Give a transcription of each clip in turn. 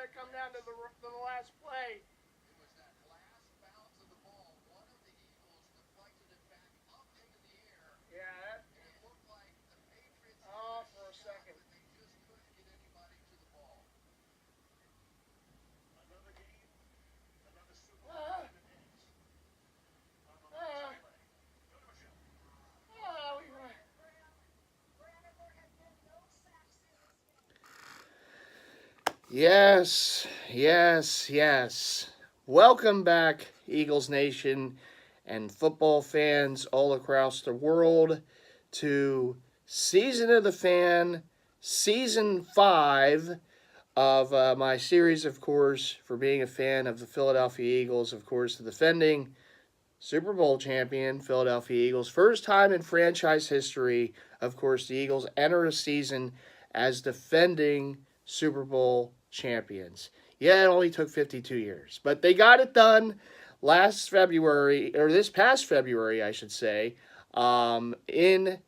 it come down to the last play. It was that last bounce of the ball. One of the Eagles deflected it back up into the air. Yeah, And it looked like the Patriots oh, had for a a shot, second. but they just couldn't get anybody to the ball. Another game, another Super Bowl Ah, in the pants. On the ah, left play. Go to Michelle. ah, we were. Yes, yes, yes. Welcome back, Eagles Nation and football fans all across the world, to Season of the Fan, Season 5 of my series, of course, for being a fan of the Philadelphia Eagles, of course, the defending Super Bowl champion, Philadelphia Eagles. First time in franchise history, of course, the Eagles enter a season as defending Super Bowl champions. Yeah, it only took 52 years, but they got it done last February, or this past February, I should say, in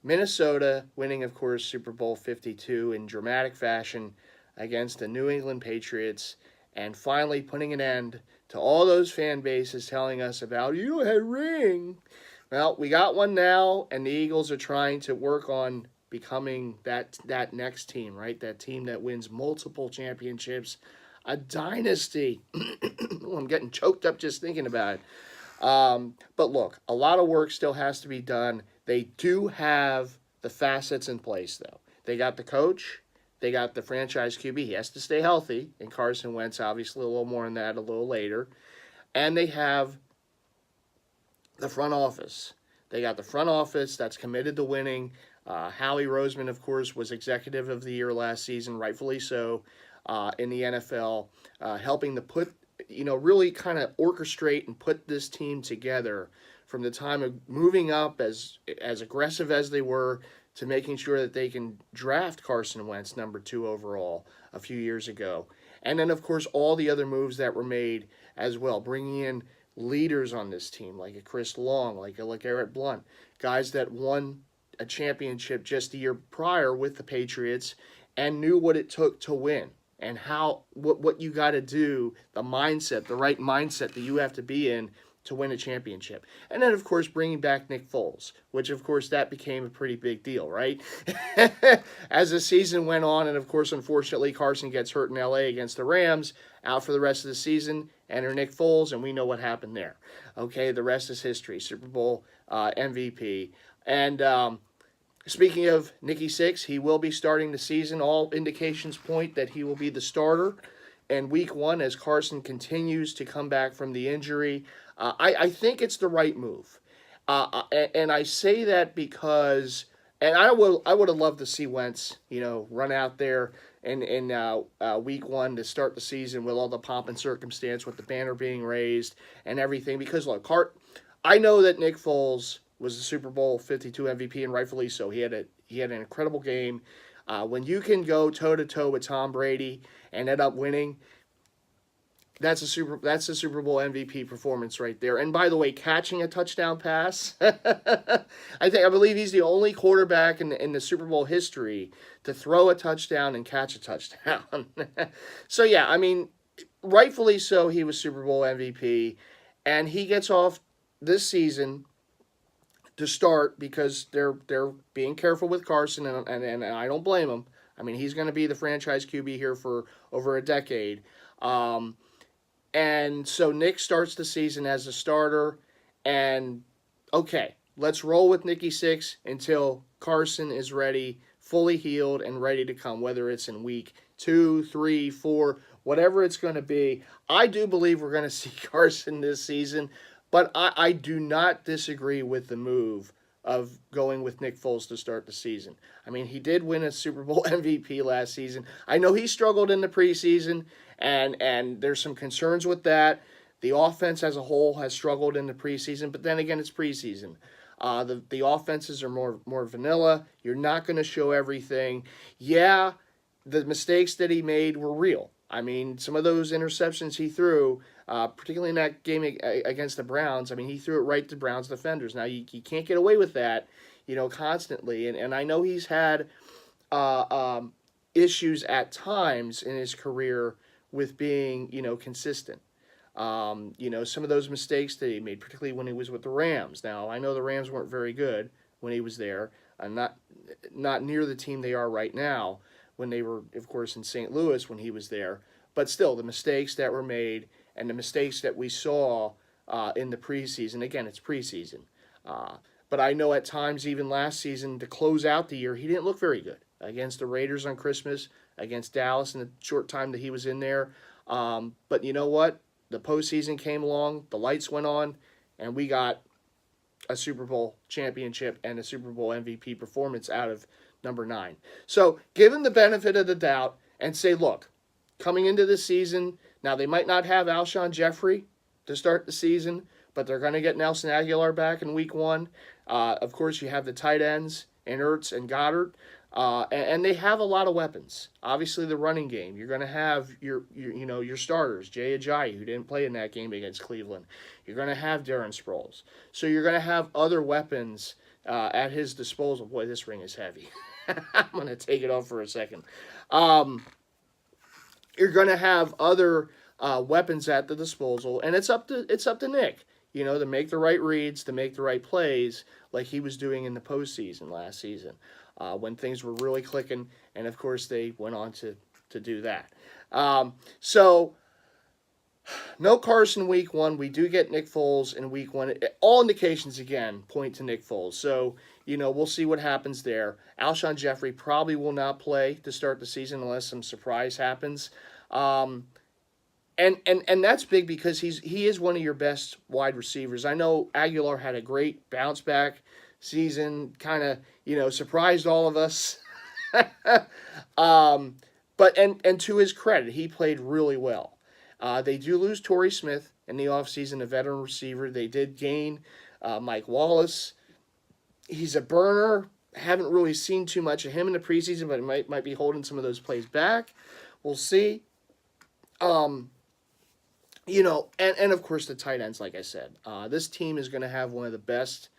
Minnesota, winning, of course, Super Bowl 52 in dramatic fashion against the New England Patriots, and finally putting an end to all those fan bases telling us about, you had a ring. Well, we got one now, and the Eagles are trying to work on becoming that next team, right? That team that wins multiple championships, a dynasty. I'm getting choked up just thinking about it. But look, a lot of work still has to be done. They do have the facets in place, though. They got the coach, they got the franchise QB. He has to stay healthy, and Carson Wentz, obviously, a little more on that a little later. And they have the front office. They got the front office that's committed to winning. Howie Roseman, of course, was executive of the year last season, rightfully so, in the NFL, helping to put, really kind of orchestrate and put this team together from the time of moving up as aggressive as they were to making sure that they can draft Carson Wentz number 2 overall a few years ago. And then, of course, all the other moves that were made as well, bringing in leaders on this team like a Chris Long, like a Garrett Blunt, guys that won a championship just a year prior with the Patriots and knew what it took to win and what you got to do, the mindset, the right mindset that you have to be in to win a championship. And then, of course, bringing back Nick Foles, which, of course, that became a pretty big deal, right? As the season went on, and, of course, unfortunately, Carson gets hurt in L.A. against the Rams, out for the rest of the season, enter Nick Foles, and we know what happened there. Okay, the rest is history. Super Bowl MVP. And speaking of Nicky Six, he will be starting the season. All indications point that he will be the starter in week 1 as Carson continues to come back from the injury. I think it's the right move. And I say that because, and I would have loved to see Wentz, run out there in week 1 to start the season with all the pomp and circumstance, with the banner being raised and everything. Because look, I know that Nick Foles was the Super Bowl 52 MVP, and rightfully so. He had an incredible game. When you can go toe to toe with Tom Brady and end up winning, that's a Super Bowl MVP performance right there. And by the way, catching a touchdown pass, I believe he's the only quarterback in the Super Bowl history to throw a touchdown and catch a touchdown. So yeah, I mean, rightfully so, he was Super Bowl MVP, and he gets off this season to start because they're being careful with Carson, and I don't blame him. I mean, he's going to be the franchise QB here for over a decade. And so Nick starts the season as a starter. And okay, let's roll with Nicky Six until Carson is ready, fully healed, and ready to come, whether it's in week 2, 3, 4, whatever it's going to be. I do believe we're going to see Carson this season, but I do not disagree with the move of going with Nick Foles to start the season. I mean, he did win a Super Bowl MVP last season. I know he struggled in the preseason, and there's some concerns with that. The offense as a whole has struggled in the preseason, but then again, it's preseason. The offenses are more vanilla. You're not going to show everything. Yeah, the mistakes that he made were real. I mean, some of those interceptions he threw, particularly in that game against the Browns, I mean, he threw it right to Browns defenders. Now, you can't get away with that, constantly. And I know he's had issues at times in his career with being, consistent. Some of those mistakes that he made, particularly when he was with the Rams. Now, I know the Rams weren't very good when he was there, not near the team they are right now. When they were, of course, in St. Louis when he was there, but still, the mistakes that were made and the mistakes that we saw in the preseason. Again, it's preseason, uh, but I know at times, even last season, to close out the year, he didn't look very good against the Raiders on Christmas, against Dallas in the short time that he was in there. But you know what? The postseason came along, the lights went on, and we got a Super Bowl championship and a Super Bowl MVP performance out of number 9. So give him the benefit of the doubt and say, look, coming into this season, now they might not have Alshon Jeffrey to start the season, but they're going to get Nelson Aguilar back in week 1. Of course, you have the tight ends in Ertz and Goddard. And they have a lot of weapons. Obviously, the running game. You're going to have your starters, Jay Ajayi, who didn't play in that game against Cleveland. You're going to have Darren Sproles. So you're going to have other weapons at his disposal. Boy, this ring is heavy. I'm going to take it off for a second. You're going to have other weapons at the disposal, and it's up to Nick, to make the right reads, to make the right plays, like he was doing in the postseason last season. When things were really clicking, and of course they went on to do that. So, no Carson week 1. We do get Nick Foles in week 1. All indications, again, point to Nick Foles. So, we'll see what happens there. Alshon Jeffrey probably will not play to start the season unless some surprise happens. And that's big because he is one of your best wide receivers. I know Aguilar had a great bounce back season, kind of, surprised all of us. But to his credit, he played really well. They do lose Torrey Smith in the offseason, a veteran receiver. They did gain Mike Wallace. He's a burner. Haven't really seen too much of him in the preseason, but it might be holding some of those plays back. We'll see. And of course the tight ends, like I said. This team is going to have one of the best,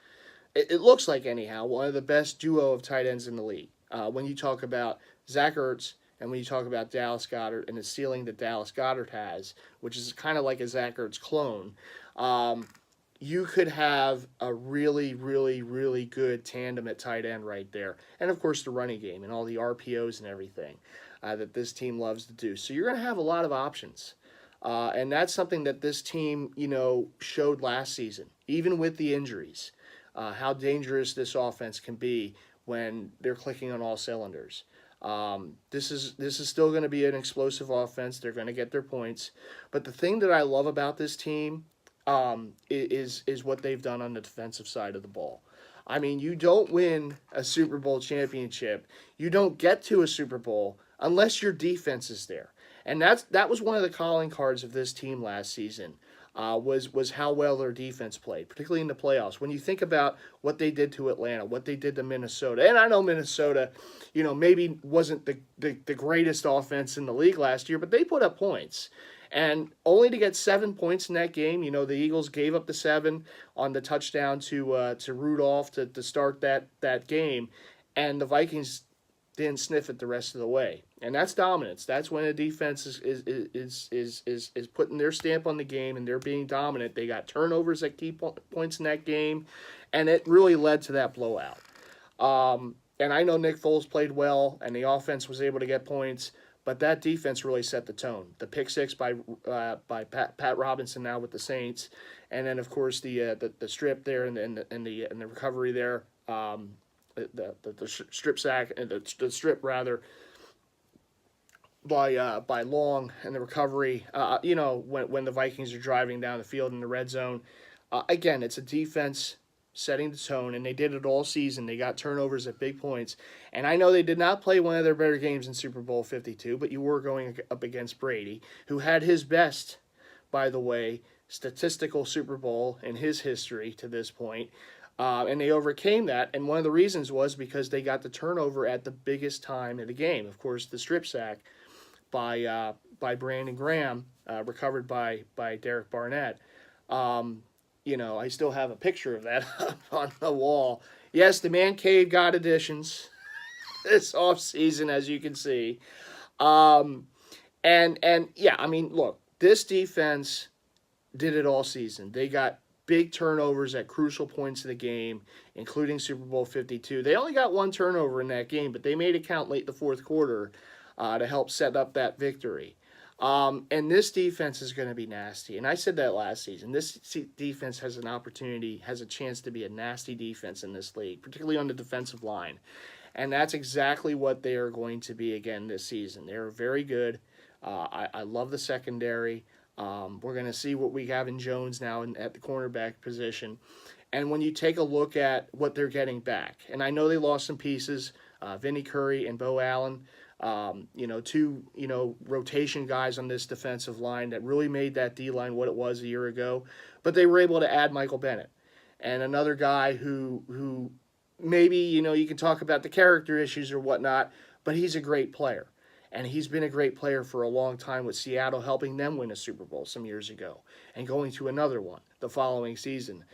it looks like anyhow, one of the best duo of tight ends in the league. When you talk about Zach Ertz and when you talk about Dallas Goedert and the ceiling that Dallas Goedert has, which is kind of like a Zach Ertz clone, you could have a really, really, really good tandem at tight end right there. And of course the running game and all the RPOs and everything that this team loves to do. So you're going to have a lot of options. And that's something that this team, showed last season, even with the injuries. How dangerous this offense can be when they're clicking on all cylinders. This is still going to be an explosive offense. They're going to get their points, but the thing that I love about this team is what they've done on the defensive side of the ball. I mean, you don't win a Super Bowl championship, you don't get to a Super Bowl unless your defense is there, and that was one of the calling cards of this team last season. Was how well their defense played, particularly in the playoffs. When you think about what they did to Atlanta, what they did to Minnesota, and I know Minnesota, maybe wasn't the greatest offense in the league last year, but they put up points. And only to get 7 points in that game, the Eagles gave up the 7 on the touchdown to Rudolph to start that game, and the Vikings didn't sniff it the rest of the way. And that's dominance. That's when a defense is putting their stamp on the game and they're being dominant. They got turnovers at key points in that game, and it really led to that blowout. And I know Nick Foles played well, and the offense was able to get points, but that defense really set the tone. The pick six by Pat Robinson now with the Saints, and then of course the strip there and the recovery there. The strip sack and the strip rather by Long and the recovery. When the Vikings are driving down the field in the red zone, again it's a defense setting the tone, and they did it all season. They got turnovers at big points, and I know they did not play one of their better games in Super Bowl 52, but you were going up against Brady, who had his best, by the way, statistical Super Bowl in his history to this point. And they overcame that, and one of the reasons was because they got the turnover at the biggest time of the game. Of course, the strip sack by Brandon Graham, recovered by Derek Barnett. I still have a picture of that up on the wall. Yes, the man cave got additions this offseason, as you can see. And yeah, I mean, look, this defense did it all season. They got big turnovers at crucial points in the game, including Super Bowl 52. They only got one turnover in that game, but they made it count late in the fourth quarter to help set up that victory. And this defense is going to be nasty. And I said that last season. This defense has an opportunity, has a chance to be a nasty defense in this league, particularly on the defensive line. And that's exactly what they are going to be again this season. They're very good. I love the secondary. We're going to see what we have in Jones now at the cornerback position. And when you take a look at what they're getting back, and I know they lost some pieces, Vinny Curry and Bo Allen, two, rotation guys on this defensive line that really made that D-line what it was a year ago. But they were able to add Michael Bennett and another guy who maybe, you can talk about the character issues or whatnot, but he's a great player. And he's been a great player for a long time with Seattle, helping them win a Super Bowl some years ago and going to another one the following season.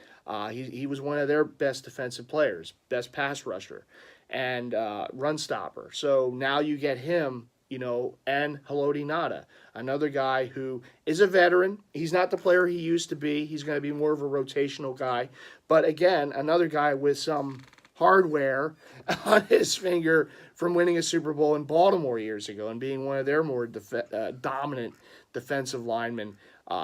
He was one of their best defensive players, best pass rusher, and run stopper. So now you get him, and Haloti Ngata, another guy who is a veteran. He's not the player he used to be. He's going to be more of a rotational guy. But again, another guy with some hardware on his finger from winning a Super Bowl in Baltimore years ago and being one of their more dominant defensive linemen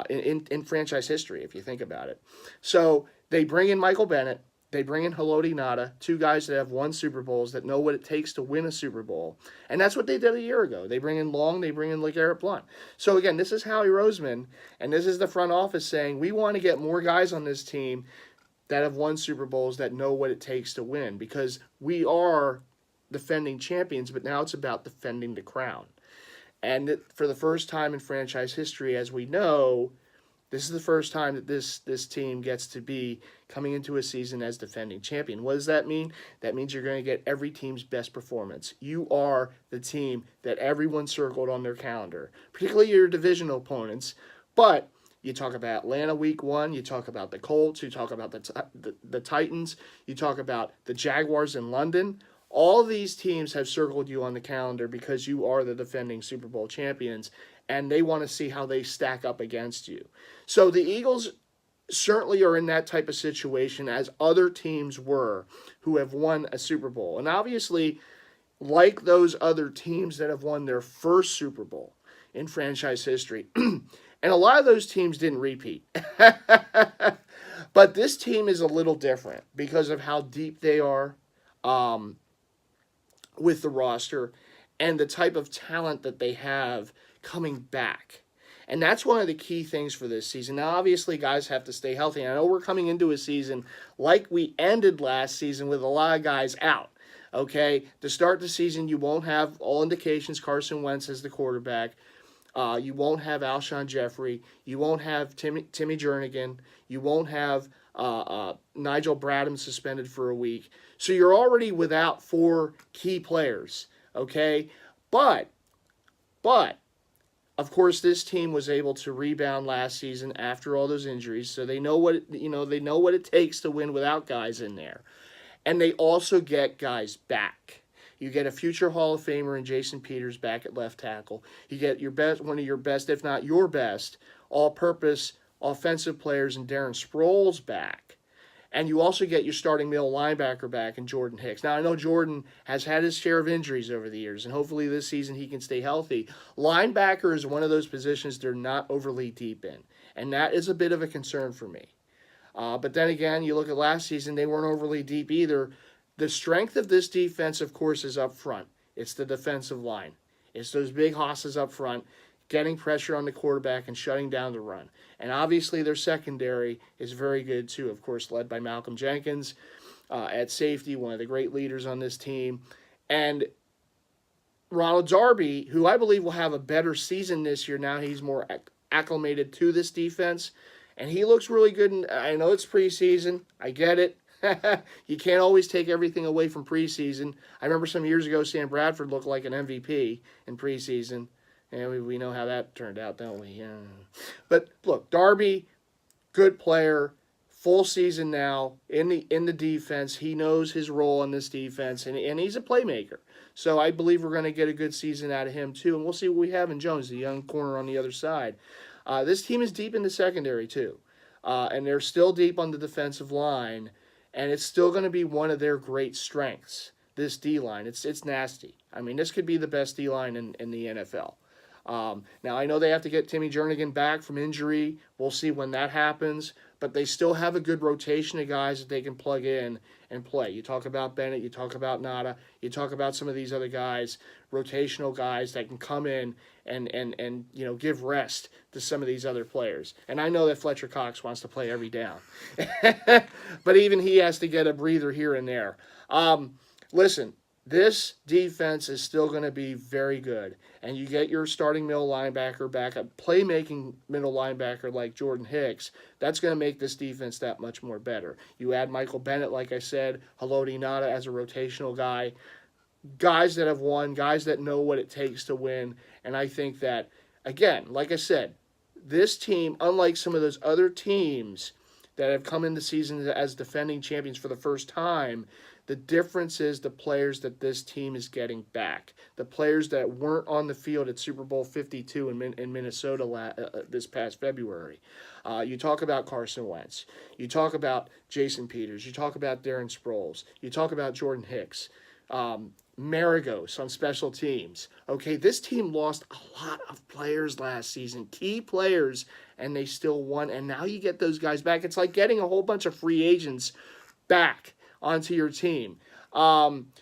in franchise history, if you think about it. So they bring in Michael Bennett. They bring in Haloti Ngata, two guys that have won Super Bowls, that know what it takes to win a Super Bowl. And that's what they did a year ago. They bring in Long, they bring in LeGarrette Blount. So again, this is Howie Roseman, and this is the front office saying, we want to get more guys on this team that have won Super Bowls, that know what it takes to win, because we are defending champions, but now it's about defending the crown. And for the first time in franchise history, as we know, this is the first time that this team gets to be coming into a season as defending champion. What does that mean? That means you're going to get every team's best performance. You are the team that everyone circled on their calendar, particularly your divisional opponents. But you talk about Atlanta week 1, you talk about the Colts, you talk about the Titans, you talk about the Jaguars in London. All of these teams have circled you on the calendar because you are the defending Super Bowl champions, and they want to see how they stack up against you. So the Eagles certainly are in that type of situation as other teams were who have won a Super Bowl. And obviously, like those other teams that have won their first Super Bowl in franchise history, and a lot of those teams didn't repeat. But this team is a little different because of how deep they are with the roster and the type of talent that they have coming back. And that's one of the key things for this season. Now, obviously, guys have to stay healthy. I know we're coming into a season like we ended last season with a lot of guys out. Okay? To start the season, you won't have, all indications, Carson Wentz as the quarterback. You won't have Alshon Jeffrey. You won't have Timmy Jernigan. You won't have Nigel Bradham suspended for a week. So you're already without 4 key players, okay? But, of course, this team was able to rebound last season after all those injuries, so they know what it takes to win without guys in there. And they also get guys back. You get a future Hall of Famer in Jason Peters back at left tackle. You get one of your best, if not your best, all-purpose offensive players in Darren Sproles back. And you also get your starting middle linebacker back in Jordan Hicks. Now, I know Jordan has had his share of injuries over the years, and hopefully this season he can stay healthy. Linebacker is one of those positions they're not overly deep in, and that is a bit of a concern for me. But then again, you look at last season, they weren't overly deep either. The strength of this defense, of course, is up front. It's the defensive line. It's those big hosses up front, getting pressure on the quarterback and shutting down the run. And obviously their secondary is very good too, of course, led by Malcolm Jenkins at safety, one of the great leaders on this team. And Ronald Darby, who I believe will have a better season this year now he's more acclimated to this defense. And he looks really good. And I know it's preseason. I get it. You can't always take everything away from preseason. I remember some years ago Sam Bradford looked like an MVP in preseason. And we know how that turned out, don't we? Yeah. But look, Darby, good player, full season now in the defense. He knows his role in this defense, and he's a playmaker. So I believe we're going to get a good season out of him too, and we'll see what we have in Jones, the young corner on the other side. This team is deep in the secondary too, and they're still deep on the defensive line, and it's still going to be one of their great strengths. This D line, it's nasty. I mean, this could be the best D line in the NFL. Now, I know they have to get Timmy Jernigan back from injury. We'll see when that happens. But they still have a good rotation of guys that they can plug in and play. You talk about Bennett. You talk about Nada. You talk about some of these other guys, rotational guys that can come in and give rest to some of these other players. And I know that Fletcher Cox wants to play every down. But even he has to get a breather here and there. Listen, this defense is still going to be very good. And you get your starting middle linebacker back, a playmaking middle linebacker like Jordan Hicks, that's going to make this defense that much more better. You add Michael Bennett, like I said, Haloti Nada as a rotational guy, guys that have won, guys that know what it takes to win. And I think that, again, like I said, this team, unlike some of those other teams that have come into season as defending champions for the first time, the difference is the players that this team is getting back. The players that weren't on the field at Super Bowl 52 in Minnesota this past February. You talk about Carson Wentz. You talk about Jason Peters. You talk about Darren Sproles. You talk about Jordan Hicks. Maragos on special teams. Okay, this team lost a lot of players last season, key players, and they still won. And now you get those guys back. It's like getting a whole bunch of free agents back onto your team.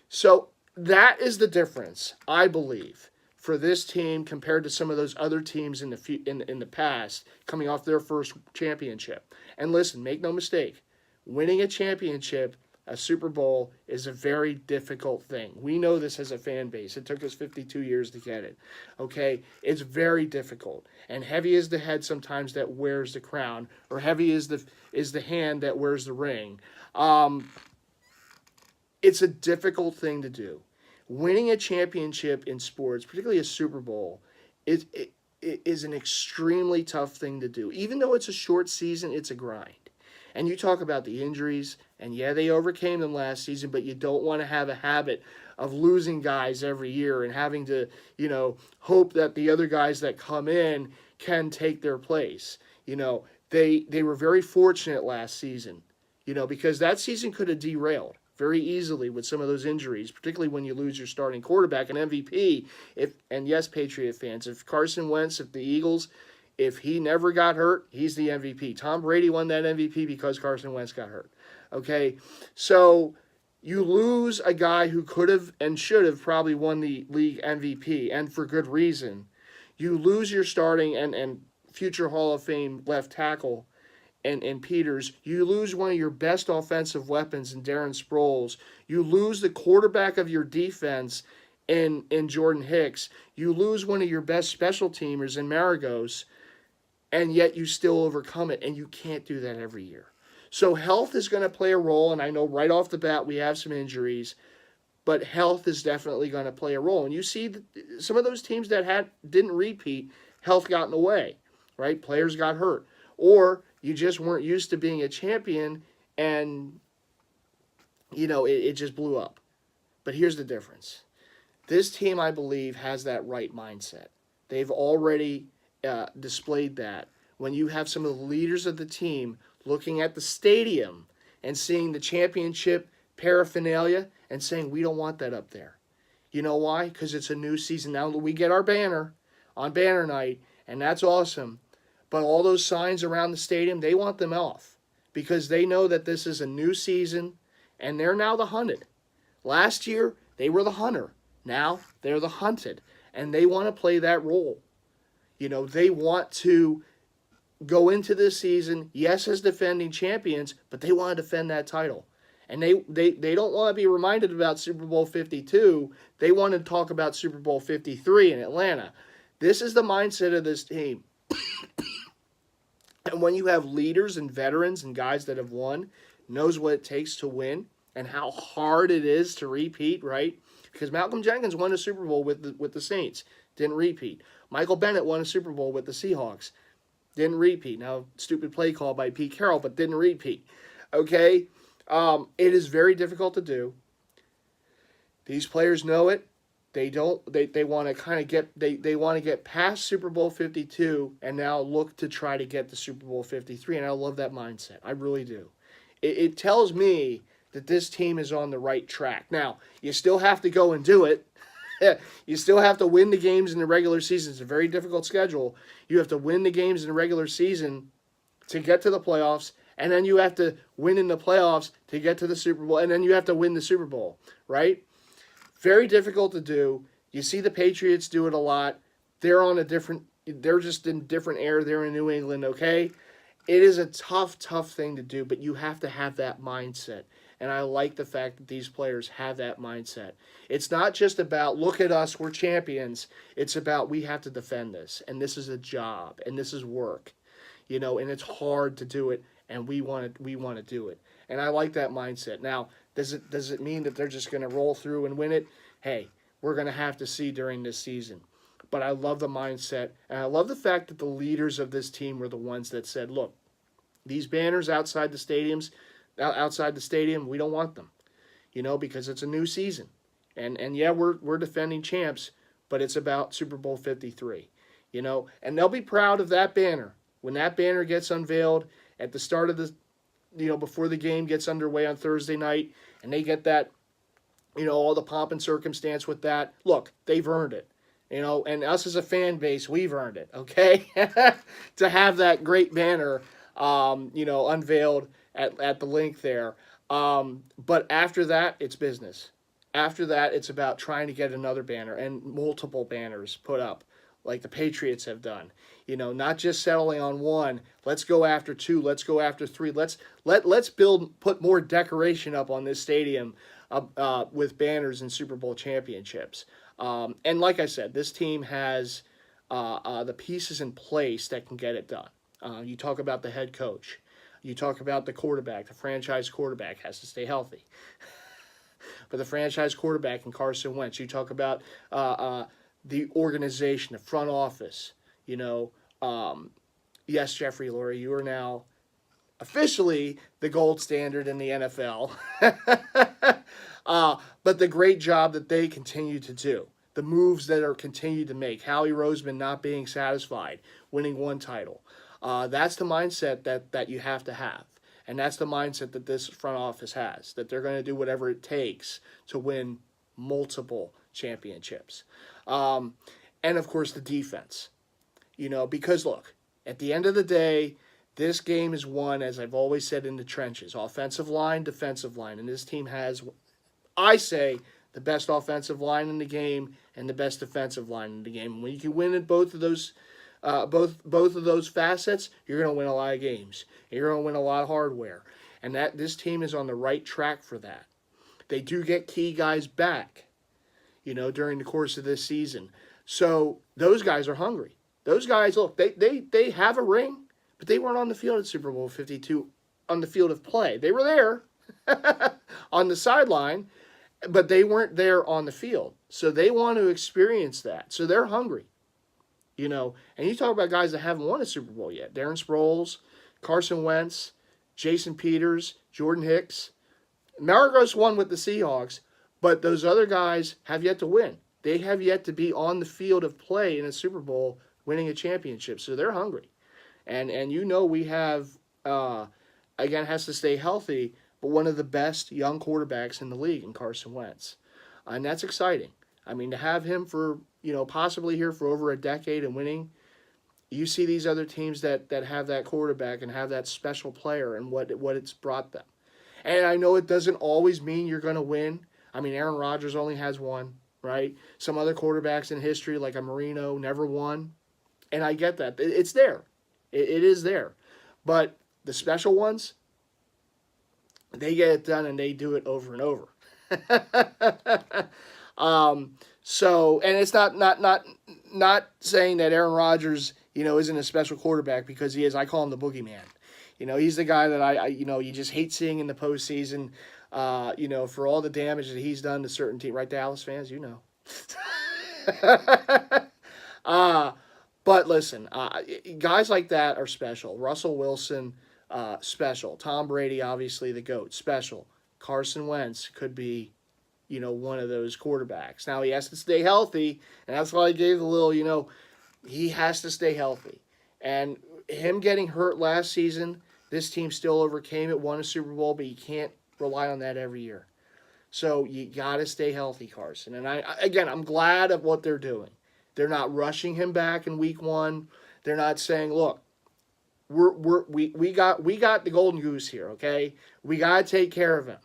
So that is the difference, I believe, for this team compared to some of those other teams in the past coming off their first championship. And listen, make no mistake, winning a championship, a Super Bowl, is a very difficult thing. We know this as a fan base. It took us 52 years to get it. Okay? It's very difficult. And heavy is the head sometimes that wears the crown, or heavy is the hand that wears the ring. It's a difficult thing to do. Winning a championship in sports, particularly a Super Bowl, is an extremely tough thing to do. Even though it's a short season, it's a grind. And you talk about the injuries, and yeah, they overcame them last season, but you don't want to have a habit of losing guys every year and having to, hope that the other guys that come in can take their place. They were very fortunate last season, because that season could have derailed very easily with some of those injuries, particularly when you lose your starting quarterback and MVP. And yes, Patriot fans, if Carson Wentz, if the Eagles, if he never got hurt, he's the MVP. Tom Brady won that MVP because Carson Wentz got hurt. Okay, so you lose a guy who could have and should have probably won the league MVP, and for good reason. You lose your starting and future Hall of Fame left tackle and Peters. You lose one of your best offensive weapons in Darren Sproles. You lose the quarterback of your defense in Jordan Hicks. You lose one of your best special teamers in Maragos, and yet you still overcome it, and you can't do that every year. So health is going to play a role, and I know right off the bat we have some injuries, but health is definitely going to play a role. And you see some of those teams that didn't repeat, health got in the way, right? Players got hurt. Or you just weren't used to being a champion, and, it just blew up. But here's the difference. This team, I believe, has that right mindset. They've already displayed that. When you have some of the leaders of the team looking at the stadium and seeing the championship paraphernalia and saying, we don't want that up there. You know why? Because it's a new season. Now we get our banner on banner night, and that's awesome. But all those signs around the stadium, they want them off because they know that this is a new season, and they're now the hunted. Last year, they were the hunter. Now, they're the hunted, and they want to play that role. They want to go into this season, yes, as defending champions, but they want to defend that title. And they don't want to be reminded about Super Bowl 52. They want to talk about Super Bowl 53 in Atlanta. This is the mindset of this team. And when you have leaders and veterans and guys that have won, knows what it takes to win and how hard it is to repeat, right? Because Malcolm Jenkins won a Super Bowl with the Saints, didn't repeat. Michael Bennett won a Super Bowl with the Seahawks, Didn't repeat. Now, stupid play call by Pete Carroll, but didn't repeat. Okay? It is very difficult to do. These players know it. They don't. They want to kind of get they want to get past Super Bowl 52 and now look to try to get to Super Bowl 53. And I love that mindset. I really do. It tells me that this team is on the right track. Now you still have to go and do it. You still have to win the games in the regular season. It's a very difficult schedule. You have to win the games in the regular season to get to the playoffs, and then you have to win in the playoffs to get to the Super Bowl, and then you have to win the Super Bowl, right? Very difficult to do. You see the Patriots do it a lot. They're just in different air. They're in New England, okay? It is a tough, tough thing to do, but you have to have that mindset. And I like the fact that these players have that mindset. It's not just about, look at us, we're champions. It's about, we have to defend this. And this is a job. And this is work. And it's hard to do it. And we want to do it. And I like that mindset. Now, does it mean that they're just going to roll through and win it? Hey, we're going to have to see during this season. But I love the mindset. And I love the fact that the leaders of this team were the ones that said, look, these banners outside the stadium, we don't want them, because it's a new season. And yeah, we're defending champs, but it's about Super Bowl 53, and they'll be proud of that banner. When that banner gets unveiled at the start of the, before the game gets underway on Thursday night, and they get that, all the pomp and circumstance with that, look, they've earned it. And us as a fan base, we've earned it, okay? To have that great banner, unveiled at the link there. But after that, it's business. After that, it's about trying to get another banner and multiple banners put up, like the Patriots have done. Not just settling on one. Let's go after two. Let's go after three. Let's put more decoration up on this stadium with banners and Super Bowl championships. And like I said, this team has the pieces in place that can get it done. You talk about the head coach. You talk about the quarterback. The franchise quarterback has to stay healthy. But the franchise quarterback in Carson Wentz. You talk about the organization, the front office. Yes, Jeffrey Lurie, you are now officially the gold standard in the NFL. But the great job that they continue to do. The moves that are continued to make. Howie Roseman not being satisfied, winning one title. That's the mindset that you have to have. And that's the mindset that this front office has, that they're going to do whatever it takes to win multiple championships. And, of course, the defense. Because, look, at the end of the day, this game is won, as I've always said, in the trenches. Offensive line, defensive line. And this team has, I say, the best offensive line in the game and the best defensive line in the game. And when you can win in both of those both of those facets, you're going to win a lot of games. You're going to win a lot of hardware. And that this team is on the right track for that. They do get key guys back, during the course of this season. So those guys are hungry. Those guys, look, they have a ring, but they weren't on the field at Super Bowl 52 on the field of play. They were there on the sideline, but they weren't there on the field. So they want to experience that. So they're hungry. And you talk about guys that haven't won a Super Bowl yet. Darren Sproles, Carson Wentz, Jason Peters, Jordan Hicks. Maragos won with the Seahawks, but those other guys have yet to win. They have yet to be on the field of play in a Super Bowl winning a championship. So they're hungry. And we have, again, has to stay healthy, but one of the best young quarterbacks in the league in Carson Wentz. And that's exciting. I mean, to have him for, possibly here for over a decade and winning, you see these other teams that have that quarterback and have that special player and what it's brought them. And I know it doesn't always mean you're going to win. I mean, Aaron Rodgers only has one, right? Some other quarterbacks in history, like a Marino, never won. And I get that. It's there. It is there. But the special ones, they get it done and they do it over and over. So, and it's not saying that Aaron Rodgers, isn't a special quarterback, because he is. I call him the boogeyman. He's the guy that you just hate seeing in the postseason, for all the damage that he's done to certain teams. Right, Dallas fans, But listen, guys like that are special. Russell Wilson, special. Tom Brady, obviously the GOAT, special. Carson Wentz could be, one of those quarterbacks. Now he has to stay healthy, and that's why I gave the little, he has to stay healthy. And him getting hurt last season, this team still overcame it, won a Super Bowl, but you can't rely on that every year. So you got to stay healthy, Carson. And I'm glad of what they're doing. They're not rushing him back in week 1. They're not saying, "Look, we got the golden goose here, okay? We got to take care of him."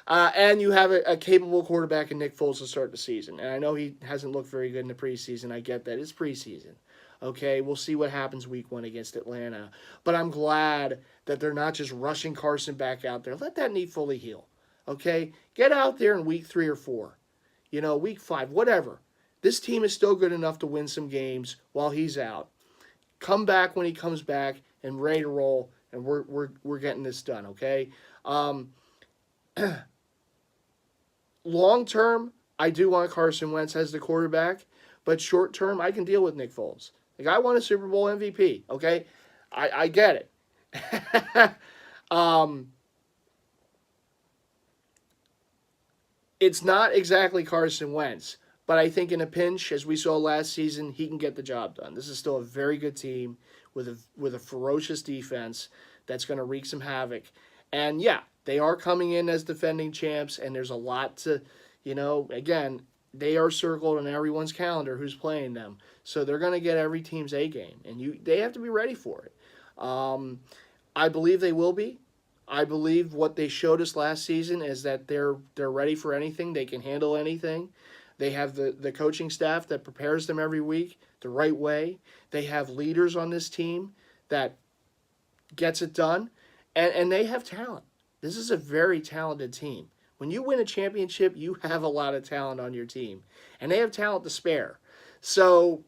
And you have a capable quarterback in Nick Foles to start the season. And I know he hasn't looked very good in the preseason. I get that. It's preseason. Okay, we'll see what happens week 1 against Atlanta. But I'm glad that they're not just rushing Carson back out there. Let that knee fully heal. Okay? Get out there in week 3 or 4. Week 5, whatever. This team is still good enough to win some games while he's out. Come back when he comes back and ready to roll, and we're getting this done, okay? Long term, I do want Carson Wentz as the quarterback, but short term, I can deal with Nick Foles. The guy won a Super Bowl MVP, okay? I get it. It's not exactly Carson Wentz, but I think in a pinch, as we saw last season, he can get the job done. This is still a very good team with a ferocious defense that's going to wreak some havoc. And yeah, they are coming in as defending champs, and there's a lot to, again, they are circled on everyone's calendar who's playing them. So they're going to get every team's A game, and they have to be ready for it. I believe they will be. I believe what they showed us last season is that they're ready for anything. They can handle anything. They have the coaching staff that prepares them every week the right way. They have leaders on this team that gets it done, and they have talent. This is a very talented team. When you win a championship, you have a lot of talent on your team, and they have talent to spare. So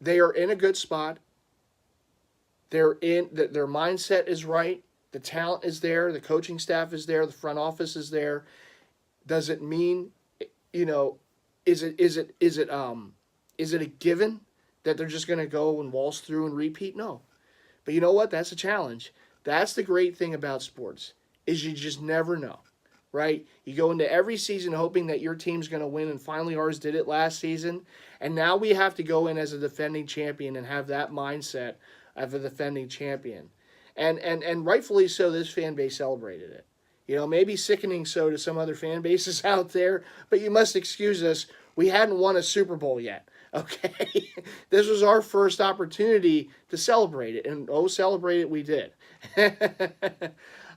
they are in a good spot. Their mindset is right. The talent is there. The coaching staff is there. The front office is there. Does it mean, is it a given that they're just going to go and waltz through and repeat? No. But you know what? That's a challenge. That's the great thing about sports, is you just never know, right? You go into every season hoping that your team's going to win, and finally ours did it last season. And now we have to go in as a defending champion and have that mindset of a defending champion. And rightfully so, this fan base celebrated it. Maybe sickening so to some other fan bases out there, but you must excuse us. We hadn't won a Super Bowl yet, okay? This was our first opportunity to celebrate it, and celebrate it we did.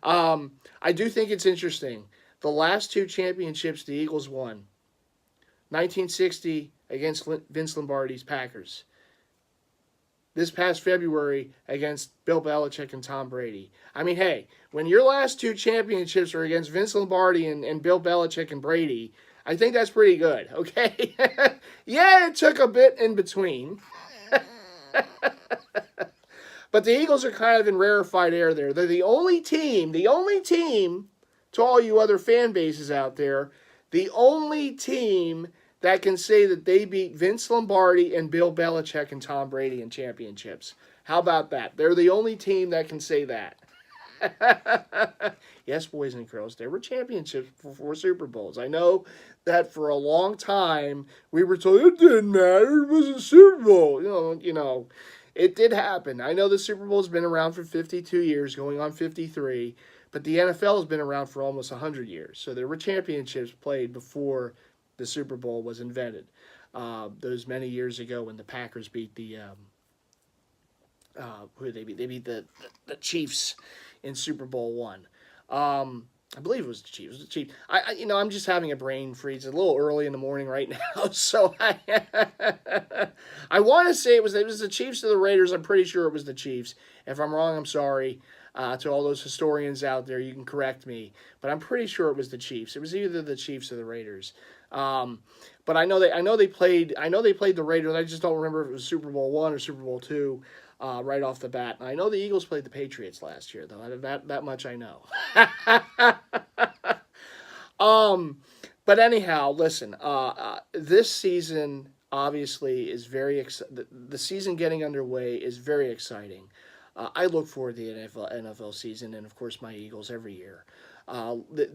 I do think it's interesting. The last 2 championships the Eagles won, 1960 against Vince Lombardi's Packers. This past February against Bill Belichick and Tom Brady. I mean, hey, when your last 2 championships are against Vince Lombardi and Bill Belichick and Brady, I think that's pretty good, okay? Yeah, it took a bit in between. But the Eagles are kind of in rarefied air there. They're the only team, to all you other fan bases out there, the only team that can say that they beat Vince Lombardi and Bill Belichick and Tom Brady in championships. How about that? They're the only team that can say that. Yes, boys and girls, there were championships for 4 Super Bowls. I know that for a long time we were told it didn't matter, it was a Super Bowl. It did happen. I know the Super Bowl's been around for 52 years, going on 53, but the NFL has been around for almost 100 years. So there were championships played before the Super Bowl was invented. Those many years ago when the Packers beat who did they beat? They beat the Chiefs in Super Bowl I. I believe it was the Chiefs. It was the Chiefs. I'm just having a brain freeze. It's a little early in the morning right now, so I want to say it was the Chiefs or the Raiders. I'm pretty sure it was the Chiefs. If I'm wrong, I'm sorry. To all those historians out there, you can correct me, but I'm pretty sure it was the Chiefs. It was either the Chiefs or the Raiders. But I know they played the Raiders. I just don't remember if it was Super Bowl I or Super Bowl II. Right off the bat. I know the Eagles played the Patriots last year, though. That much I know. But anyhow, listen. This season, obviously is the season getting underway is very exciting. I look forward to the NFL season, and of course my Eagles every year. The,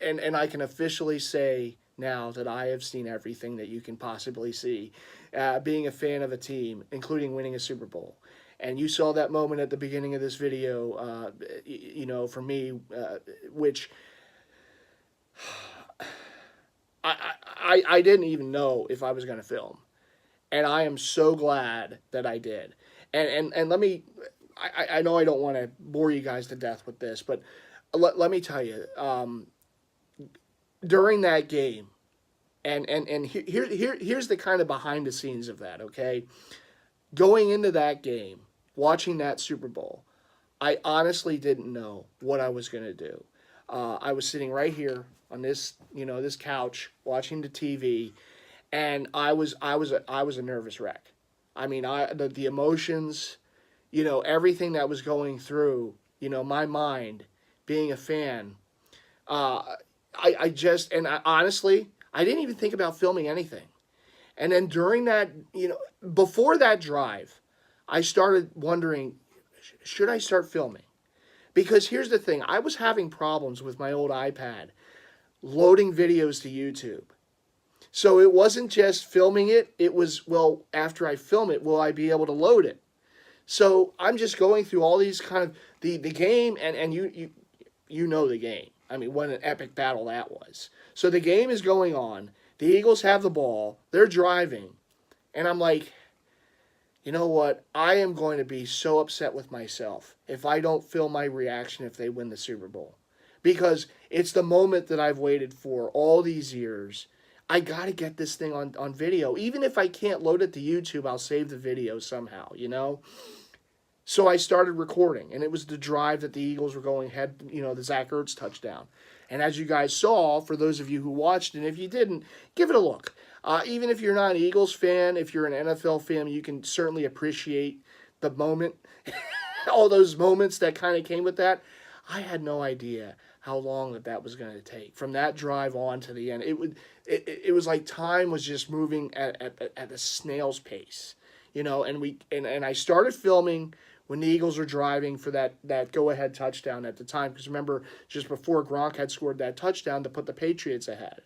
and I can officially say now that I have seen everything that you can possibly see, being a fan of a team, including winning a Super Bowl. And you saw that moment at the beginning of this video, for me, which I didn't even know if I was going to film. And I am so glad that I did. And let me, I know I don't want to bore you guys to death with this, but let me tell you, during that game, and here's the kind of behind the scenes of that, okay? Going into that game, watching that Super Bowl, I honestly didn't know what I was going to do. I was sitting right here on this couch watching the TV, and I was a nervous wreck. I mean, the emotions, everything that was going through, my mind, being a fan. Honestly, I didn't even think about filming anything. And then during that, before that drive, I started wondering, should I start filming? Because here's the thing, I was having problems with my old iPad loading videos to YouTube. So it wasn't just filming it, it was, well, after I film it, will I be able to load it? So I'm just going through all these kind of the game, and you know the game. I mean, what an epic battle that was. So the game is going on. The Eagles have the ball. They're driving. And I'm like, you know what? I am going to be so upset with myself if I don't film my reaction if they win the Super Bowl. Because it's the moment that I've waited for all these years. I got to get this thing on video. Even if I can't load it to YouTube, I'll save the video somehow. So I started recording, and it was the drive that the Eagles were going ahead, the Zach Ertz touchdown. And as you guys saw, for those of you who watched, and if you didn't, give it a look. Even if you're not an Eagles fan, if you're an NFL fan, you can certainly appreciate the moment, all those moments that kind of came with that. I had no idea how long that was going to take from that drive on to the end. It was like time was just moving at a snail's pace, and I started filming when the Eagles were driving for that go-ahead touchdown at the time. Because remember, just before Gronk had scored that touchdown to put the Patriots ahead.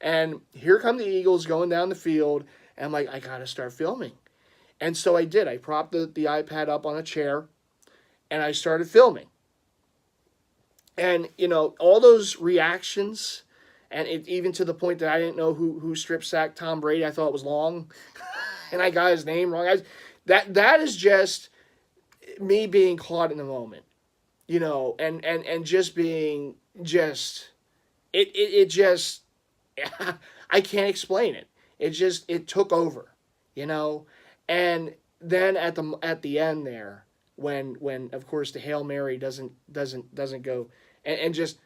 And here come the Eagles going down the field, and I'm like, I got to start filming. And so I did. I propped the iPad up on a chair, and I started filming. And, all those reactions, and even to the point that I didn't know who strip sacked Tom Brady. I thought it was Long, and I got his name wrong. That is just me being caught in the moment, and just being it just I can't explain it. It took over, and then at the end there, when of course the Hail Mary doesn't go, and just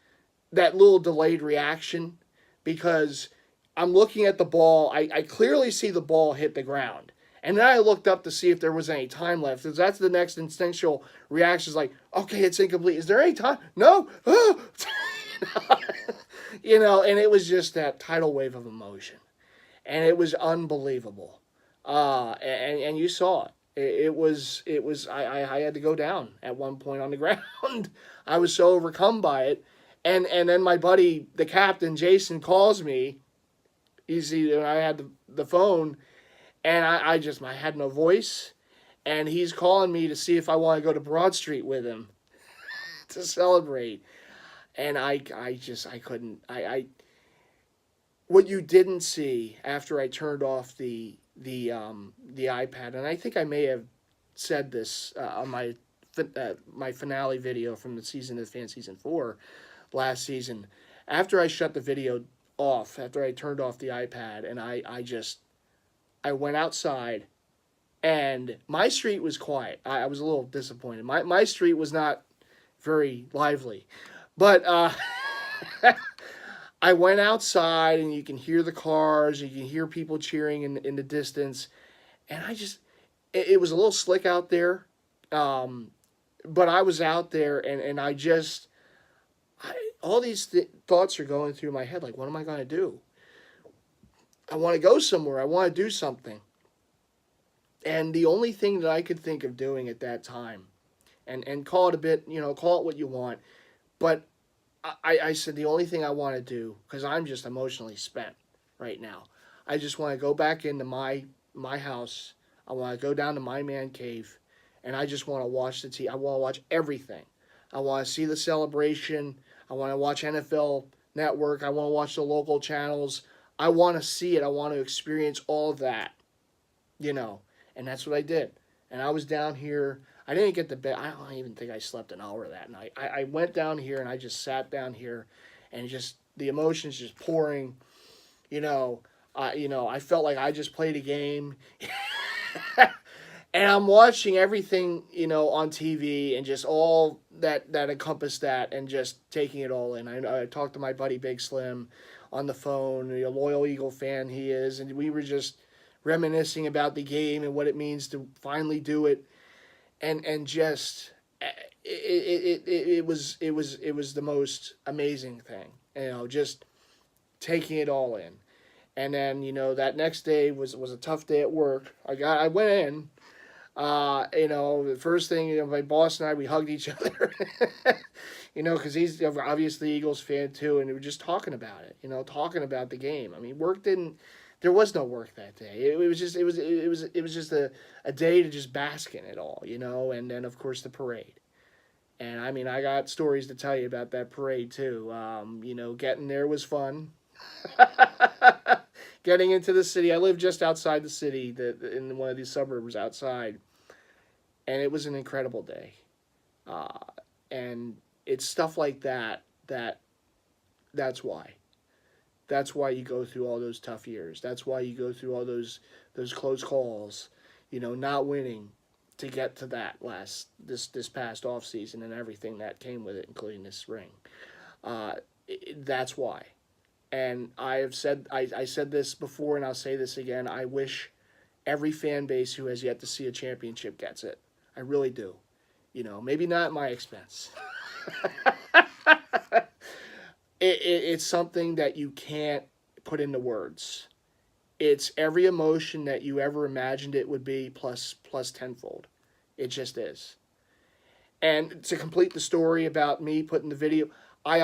that little delayed reaction, because I'm looking at the ball, I clearly see the ball hit the ground. And then I looked up to see if there was any time left, because that's the next instinctual reaction, is like, okay, it's incomplete. Is there any time? No. And it was just that tidal wave of emotion. And it was unbelievable. And you saw it. It was I had to go down at one point on the ground. I was so overcome by it. And then my buddy, the captain, Jason, calls me. I had the phone, and I had no voice, and he's calling me to see if I want to go to Broad Street with him to celebrate. And I couldn't. What you didn't see after I turned off the iPad, and I think I may have said this on my finale video from the season of Fan Season 4 last season. After I shut the video off, after I turned off the iPad, and I went outside, and my street was quiet. I was a little disappointed. My street was not very lively, but I went outside, and you can hear the cars, you can hear people cheering in the distance, and it was a little slick out there, but I was out there, and all these thoughts are going through my head, like, what am I going to do? I want to go somewhere. I want to do something. And the only thing that I could think of doing at that time, and call it a bit, call it what you want, but I said the only thing I want to do, because I'm just emotionally spent right now, I just want to go back into my house. I want to go down to my man cave, and I just want to watch the TV. I want to watch everything. I want to see the celebration. I want to watch NFL Network. I want to watch the local channels. I want to see it. I want to experience all of that, you know. And that's what I did. And I was down here. I didn't get to bed. I don't even think I slept an hour that night. I went down here and I just sat down here, and just the emotions just pouring. I felt like I just played a game. And I'm watching everything, on TV, and just all that encompassed that, and just taking it all in. I talked to my buddy Big Slim on the phone, a loyal Eagle fan he is, and we were just reminiscing about the game and what it means to finally do it, and just it was the most amazing thing, just taking it all in. And then that next day was a tough day at work. I went in. The first thing, my boss and I, we hugged each other, because he's obviously Eagles fan too, and we were just talking about it, talking about the game. I mean, there was no work that day. It was just a day to just bask in it all, and then of course the parade. And I mean, I got stories to tell you about that parade too. Getting there was fun. Getting into the city. I live just outside the city, in one of these suburbs outside, and it was an incredible day. And it's stuff like that's why. That's why you go through all those tough years. That's why you go through all those close calls, not winning to get to this past off season and everything that came with it, including this ring. That's why. And I said this before, and I'll say this again. I wish every fan base who has yet to see a championship gets it. I really do. Maybe not at my expense. It's something that you can't put into words. It's every emotion that you ever imagined it would be, plus tenfold. It just is. And to complete the story about me putting the video, I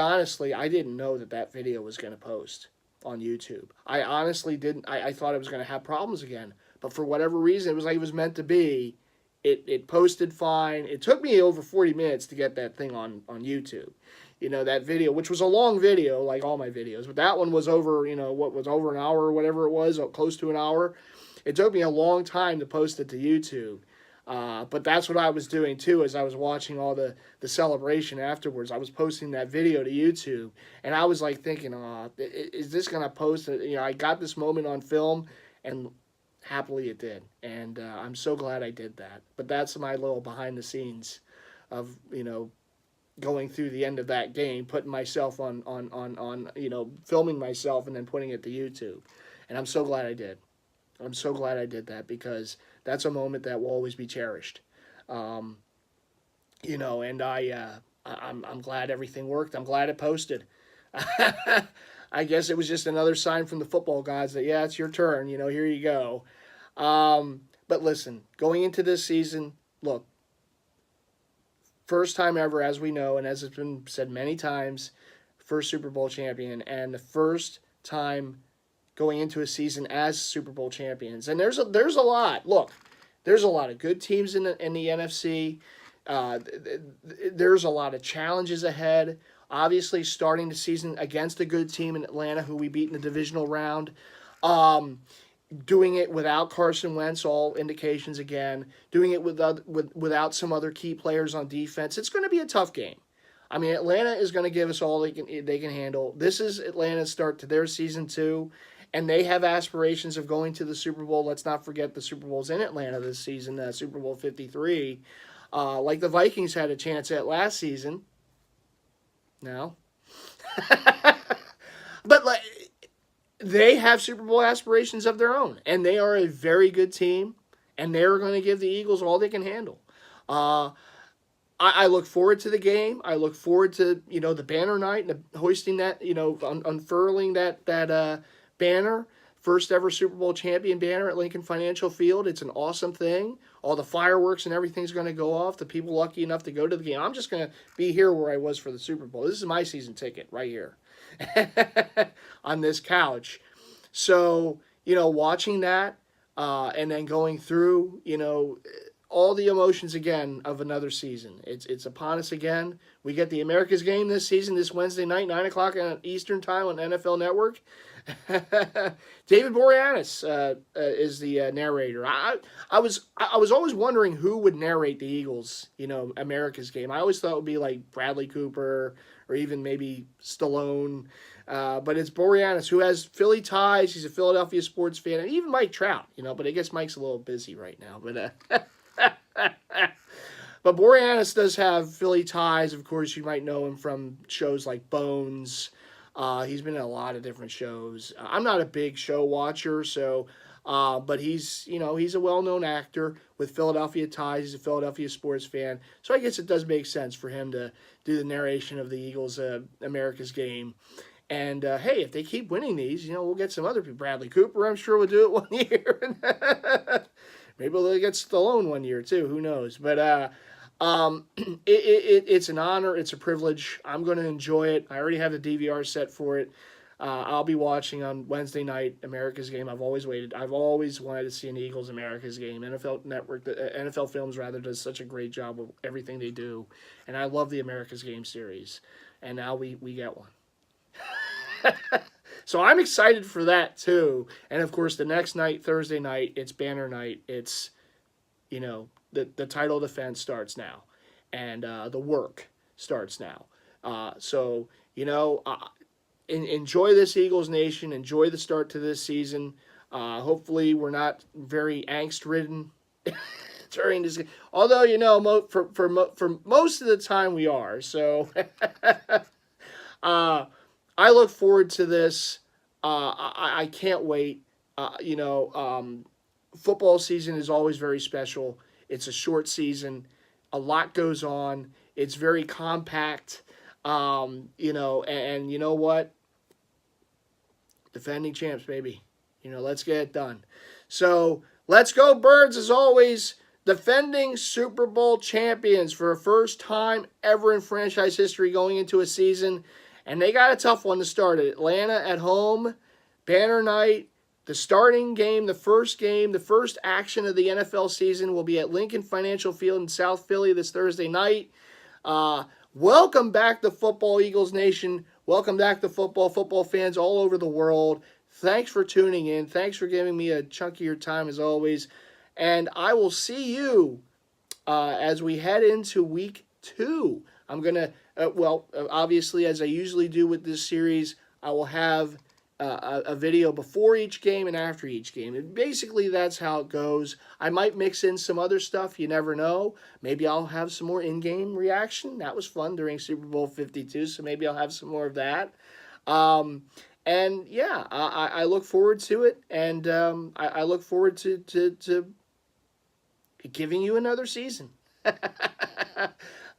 didn't know that video was going to post on YouTube. I honestly didn't. I thought it was going to have problems again. But for whatever reason, it was like it was meant to be. It posted fine. It took me over 40 minutes to get that thing on YouTube. That video, which was a long video, like all my videos. But that one was over, what was over an hour or whatever it was, or close to an hour. It took me a long time to post it to YouTube. But that's what I was doing too, as I was watching all the celebration afterwards. I was posting that video to YouTube, and I was like thinking, is this going to post? I got this moment on film, and happily it did. And I'm so glad I did that. But that's my little behind the scenes of, going through the end of that game, putting myself on filming myself and then putting it to YouTube. And I'm so glad I did. I'm so glad I did that, because that's a moment that will always be cherished. And I'm glad everything worked. I'm glad it posted. I guess it was just another sign from the football gods that, yeah, it's your turn. Here you go. But listen, going into this season, look, first time ever, as we know, and as it's been said many times, first Super Bowl champion, and the first time going into a season as Super Bowl champions. And there's a lot. Look, there's a lot of good teams in the NFC. There's a lot of challenges ahead. Obviously, starting the season against a good team in Atlanta, who we beat in the divisional round. Doing it without Carson Wentz, all indications again. Doing it without some other key players on defense. It's going to be a tough game. I mean, Atlanta is going to give us all they can handle. This is Atlanta's start to their season too, and they have aspirations of going to the Super Bowl. Let's not forget the Super Bowl's in Atlanta this season, Super Bowl 53, like the Vikings had a chance at last season. No. But they have Super Bowl aspirations of their own, and they are a very good team, and they're going to give the Eagles all they can handle. I look forward to the game. I look forward to the banner night and hoisting that, unfurling that banner, first ever Super Bowl champion banner at Lincoln Financial Field. It's an awesome thing. All the fireworks and everything's going to go off. The people lucky enough to go to the game. I'm just going to be here where I was for the Super Bowl. This is my season ticket right here on this couch. So, watching that and then going through, all the emotions again of another season. It's upon us again. We get the America's game this season, this Wednesday night, 9 o'clock Eastern Time on NFL Network. David Boreanaz is the narrator. I was always wondering who would narrate the Eagles, America's game. I always thought it would be like Bradley Cooper or even maybe Stallone. But it's Boreanaz, who has Philly ties. He's a Philadelphia sports fan, and even Mike Trout, but I guess Mike's a little busy right now. But Boreanaz does have Philly ties. Of course, you might know him from shows like Bones. He's been in a lot of different shows. I'm not a big show watcher, but he's a well-known actor with Philadelphia ties. He's a Philadelphia sports fan, so I guess it does make sense for him to do the narration of the Eagles' America's game. And hey, if they keep winning these, we'll get some other people. Bradley Cooper, I'm sure, will do it one year. Maybe they'll get Stallone one year too. Who knows? But it's an honor. It's a privilege. I'm going to enjoy it. I already have the DVR set for it. I'll be watching on Wednesday night America's game. I've always waited. I've always wanted to see an Eagles America's game. NFL Network, NFL Films rather, does such a great job of everything they do, and I love the America's game series. And now we get one. So I'm excited for that too. And of course, the next night, Thursday night, it's banner night. It's, the title defense starts now, and the work starts now. Enjoy this Eagles Nation. Enjoy the start to this season. Hopefully, we're not very angst-ridden during this. Although, for most of the time we are. So. I look forward to this. I can't wait. Football season is always very special. It's a short season. A lot goes on. It's very compact. And you know what? Defending champs, baby. Let's get it done. So let's go, Birds, as always. Defending Super Bowl champions for the first time ever in franchise history going into a season. And they got a tough one to start. Atlanta at home, banner night, the starting game, the first action of the NFL season will be at Lincoln Financial Field in South Philly this Thursday night. Welcome back to football, Eagles Nation. Welcome back to football fans all over the world. Thanks for tuning in. Thanks for giving me a chunk of your time as always. And I will see you as we head into week 2. I'm going to, obviously, as I usually do with this series, I will have a video before each game and after each game. And basically, that's how it goes. I might mix in some other stuff. You never know. Maybe I'll have some more in-game reaction. That was fun during Super Bowl 52, so maybe I'll have some more of that. And, yeah, I look forward to it. And I look forward to giving you another season.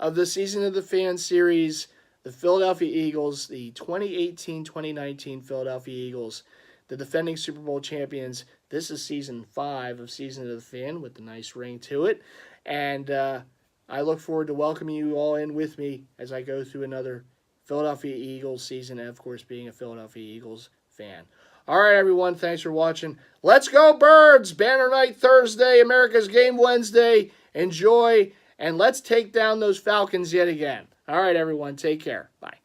Of the Season of the Fan series, the Philadelphia Eagles, the 2018-2019 Philadelphia Eagles, the defending Super Bowl champions. This is Season 5 of Season of the Fan with a nice ring to it. And I look forward to welcoming you all in with me as I go through another Philadelphia Eagles season, and of course being a Philadelphia Eagles fan. All right, everyone, thanks for watching. Let's go, Birds! Banner night Thursday, America's game Wednesday. Enjoy. And let's take down those Falcons yet again. All right, everyone. Take care. Bye.